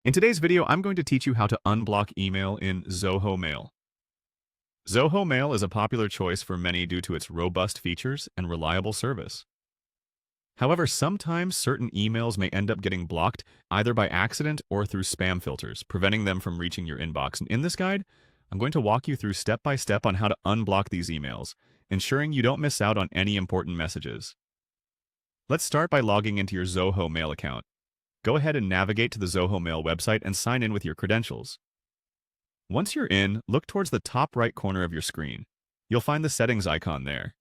In today's video, I'm going to teach you how to unblock email in Zoho Mail. Zoho Mail is a popular choice for many due to its robust features and reliable service. However, sometimes certain emails may end up getting blocked either by accident or through spam filters, preventing them from reaching your inbox. And in this guide, I'm going to walk you through step by step on how to unblock these emails, ensuring you don't miss out on any important messages. Let's start by logging into your Zoho Mail account. Go ahead and navigate to the Zoho Mail website and sign in with your credentials. Once you're in, look towards the top right corner of your screen. You'll find the settings icon there.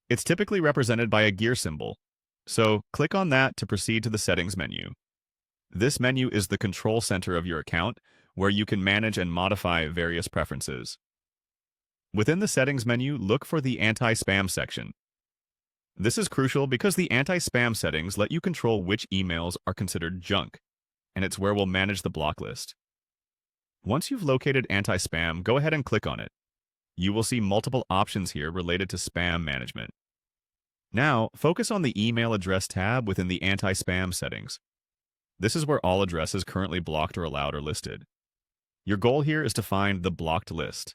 It's typically represented by a gear symbol, so click on that to proceed to the settings menu. This menu is the control center of your account, where you can manage and modify various preferences. Within the settings menu, look for the anti-spam section. This is crucial because the anti-spam settings let you control which emails are considered junk, and it's where we'll manage the block list. Once you've located anti-spam, go ahead and click on it. You will see multiple options here related to spam management. Now, focus on the email address tab within the anti-spam settings. This is where all addresses currently blocked or allowed are listed. Your goal here is to find the blocked list.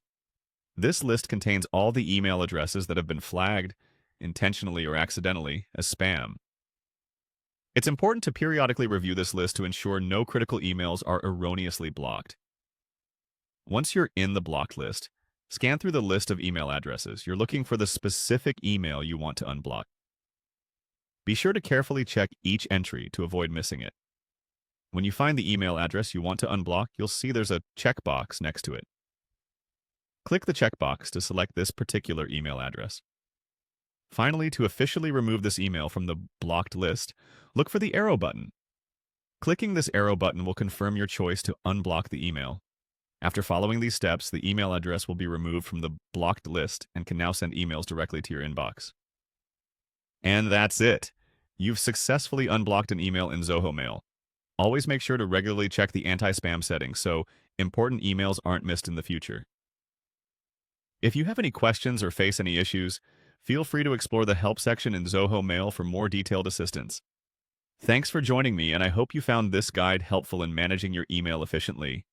This list contains all the email addresses that have been flagged, intentionally or accidentally, as spam. It's important to periodically review this list to ensure no critical emails are erroneously blocked. Once you're in the blocked list, scan through the list of email addresses. You're looking for the specific email you want to unblock. Be sure to carefully check each entry to avoid missing it. When you find the email address you want to unblock, you'll see there's a checkbox next to it. Click the checkbox to select this particular email address. Finally, to officially remove this email from the blocked list, look for the arrow button. Clicking this arrow button will confirm your choice to unblock the email. After following these steps, the email address will be removed from the blocked list and can now send emails directly to your inbox. And that's it. You've successfully unblocked an email in Zoho Mail. Always make sure to regularly check the anti-spam settings so important emails aren't missed in the future. If you have any questions or face any issues, feel free to explore the help section in Zoho Mail for more detailed assistance. Thanks for joining me, and I hope you found this guide helpful in managing your email efficiently.